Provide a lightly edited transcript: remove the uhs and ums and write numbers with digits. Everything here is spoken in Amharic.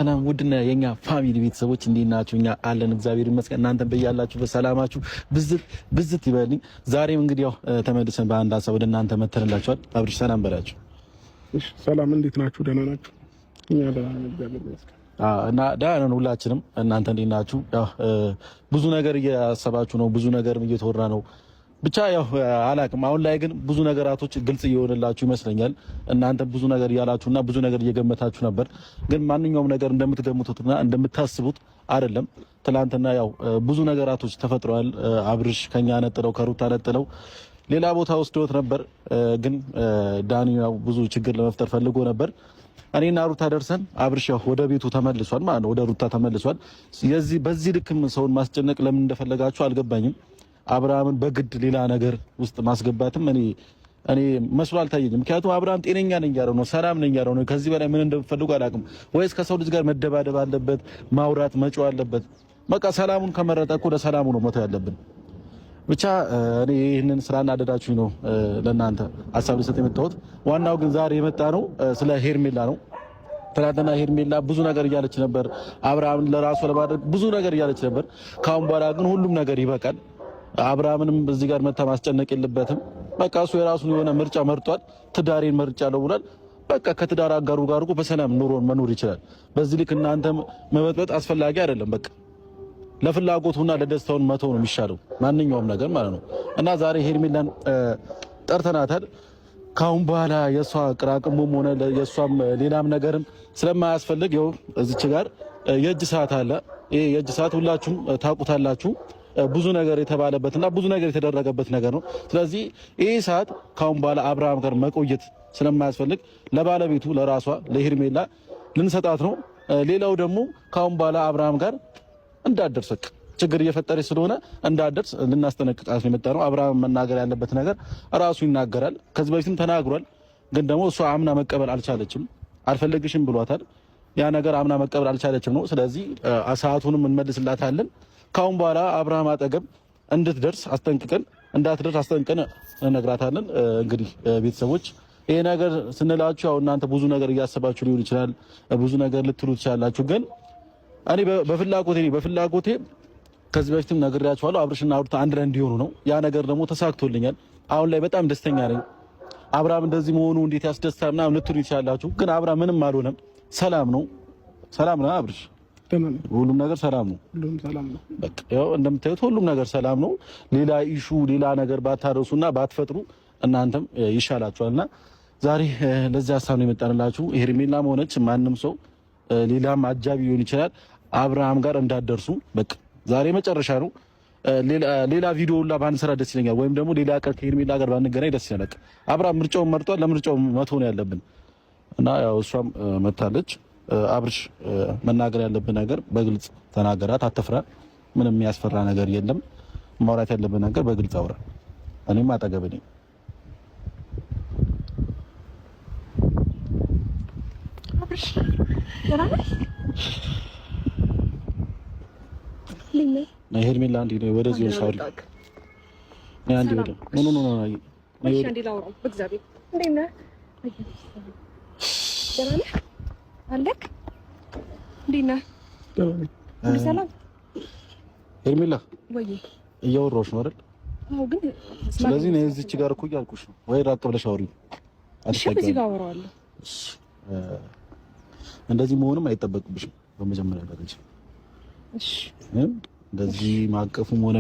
ሰላም ውድና የኛ ፋሚሊ ቤተሰቦች እንዴት ናችሁ? እኛ አለን እግዚአብሔር ይመስገን። እናንተም በያላችሁ በሰላማችሁ ብዝት ይበልኝ። ዛሬም እንግዲህ ያው ተመልሰን በአንድ ሀሳብ ወደ እናንተ መተንላችኋል። አብርሽ ሰላም በላችሁ። እሺ ሰላም፣ እንዴት ናችሁ? ደህና ናችሁ? እኛ ደህና ነን እግዚአብሔር ይመስገን። እና ደህና ነን ሁላችንም። እናንተ እንዴት ናችሁ? ያው ብዙ ነገር እያሰባችሁ ነው፣ ብዙ ነገርም እየተወራ ነው። ብቻ ያው አላቅም። አሁን ላይ ግን ብዙ ነገራቶች ግልጽ እየሆነላችሁ ይመስለኛል። እናንተ ብዙ ነገር ያላችሁና ብዙ ነገር እየገመታችሁ ነበር። ግን ማንኛውም ነገር እንደምትገምቱትና እንደምታስቡት አይደለም። ትላንትና ያው ብዙ ነገራቶች ተፈጥረዋል። አብርሽ ከኛ ነጥለው ከሩታ ነጥለው ሌላ ቦታ ወስዶት ነበር። ግን ዳኒ ያው ብዙ ችግር ለመፍጠር ፈልጎ ነበር። እኔና ሩታ ደርሰን አብርሽ ያው ወደ ቤቱ ተመልሷል ማለት ነው፣ ወደ ሩታ ተመልሷል። በዚህ ልክም ሰውን ማስጨነቅ ለምን እንደፈለጋችሁ አልገባኝም። አብርሃምን በግድ ሌላ ነገር ውስጥ ማስገባትም እኔ መስሎ አልታየኝም። ምክንያቱም አብርሃም ጤነኛ ነኝ ያለው ነው፣ ሰላም ነኝ ያለው ነው። ከዚህ በላይ ምን እንደምፈልጉ አላውቅም። ወይስ ከሰው ልጅ ጋር መደባደብ አለበት፣ ማውራት መጮህ አለበት? በቃ ሰላሙን ከመረጠ እኮ ለሰላሙ ነው መተው ያለብን። ብቻ እኔ ይህንን ስላናደዳችሁኝ ነው ለእናንተ ሀሳብ ልሰጥ የመጣሁት። ዋናው ግን ዛሬ የመጣ ነው ስለ ሄርሜላ ነው። ትናንትና ሄርሜላ ብዙ ነገር እያለች ነበር፣ አብርሃምን ለራሷ ለማድረግ ብዙ ነገር እያለች ነበር። ካሁን በኋላ ግን ሁሉም ነገር ይበቃል። አብርሃምንም በዚህ ጋር መታ ማስጨነቅ የለበትም። በቃ እሱ የራሱን የሆነ ምርጫ መርጧል። ትዳሬን መርጫለሁ ብሏል። በቃ ከትዳር አጋሩ ጋር እኮ በሰላም ኑሮን መኖር ይችላል። በዚህ ልክ እናንተም መበጥበጥ አስፈላጊ አይደለም። በቃ ለፍላጎቱና ለደስታውን መተው ነው የሚሻለው ማንኛውም ነገር ማለት ነው። እና ዛሬ ሄርሜላን ጠርተናታል። ካሁን በኋላ የሷ ቅራቅሙም ሆነ የሷም ሌላም ነገርም ስለማያስፈልግ ይኸው እዚች ጋር የእጅ ሰዓት አለ። ይሄ የእጅ ሰዓት ሁላችሁም ታውቁታላችሁ። ብዙ ነገር የተባለበትና ብዙ ነገር የተደረገበት ነገር ነው። ስለዚህ ይህ ሰዓት ካሁን በኋላ አብርሃም ጋር መቆየት ስለማያስፈልግ ለባለቤቱ ለራሷ ለሄርሜላ ልንሰጣት ነው። ሌላው ደግሞ ካሁን በኋላ አብርሃም ጋር እንዳትደርስ ችግር እየፈጠረች ስለሆነ እንዳትደርስ ልናስጠነቅቃት ነው የመጣ ነው። አብርሃም መናገር ያለበት ነገር ራሱ ይናገራል። ከዚህ በፊትም ተናግሯል። ግን ደግሞ እሷ አምና መቀበል አልቻለችም። አልፈለግሽም ብሏታል። ያ ነገር አምና መቀበል አልቻለችም ነው። ስለዚህ ሰዓቱንም እንመልስላታለን። ካሁን በኋላ አብርሃም አጠገብ እንድትደርስ አስጠንቅቀን እንዳትደርስ አስጠንቅቀን እነግራታለን። እንግዲህ ቤተሰቦች ይሄ ነገር ስንላችሁ ያው እናንተ ብዙ ነገር እያሰባችሁ ሊሆን ይችላል፣ ብዙ ነገር ልትሉ ትችላላችሁ። ግን እኔ በፍላጎቴ ከዚህ በፊትም ነግሬያችኋለሁ፣ አብርሽና ሩታ አንድ ላይ እንዲሆኑ ነው። ያ ነገር ደግሞ ተሳክቶልኛል። አሁን ላይ በጣም ደስተኛ ነኝ። አብርሃም እንደዚህ መሆኑ እንዴት ያስደስታል ምናምን ልትሉ ይችላላችሁ። ግን አብርሃም ምንም አልሆነም፣ ሰላም ነው። ሰላም ነው አብርሽ፣ ሁሉም ነገር ሰላም ነው። በቃ ያው እንደምታዩት ሁሉም ነገር ሰላም ነው። ሌላ ኢሹ ሌላ ነገር ባታረሱና ባትፈጥሩ እናንተም ይሻላችኋልና ዛሬ ለዚህ ሀሳብ ነው የመጣንላችሁ። ሄርሜላም ሆነች ማንም ሰው ሌላም አጃቢ ሊሆን ይችላል አብርሃም ጋር እንዳትደርሱ። በቃ ዛሬ መጨረሻ ነው። ሌላ ቪዲዮ ሁላ ባንሰራ ደስ ይለኛል፣ ወይም ደግሞ ሌላ ቀን ከሄርሜላ ጋር ባንገናኝ ደስ ይለኛል። አብርሃም ምርጫውን መርጧል። ለምርጫው መተው ነው ያለብን እና ያው እሷም መታለች። አብርሽ መናገር ያለብን ነገር በግልጽ ተናገራት፣ አትፍራ። ምንም የሚያስፈራ ነገር የለም። ማውራት ያለብን ነገር በግልጽ አውራ። እኔም አጠገብ ነኝ። አብርሽ ደራና ሊለ ሄርሜላ አንዴ ነው ወደዚህ ወሳሪ ነው። አንዴ ወደ ኖ እሺ፣ አንዴ ላውራው በእግዚአብሔር። እንዴት ነህ? ደራና አለክ? እንዴት ነህ? ሁሉ ሰላም? ሄርሜላ ወይ እያወራሁሽ ነው አይደል? አዎ፣ ግን ስለዚህ ነው እዚች ጋር እኮ እያልኩሽ ነው። ወይ ራቅ ብለሽ አውሪ። እሺ፣ እዚህ ጋር አወራዋለሁ። እንደዚህ መሆንም አይጠበቅብሽም በመጀመሪያ ደረጃ። እሺ፣ እንደዚህ ማቀፉም ሆነ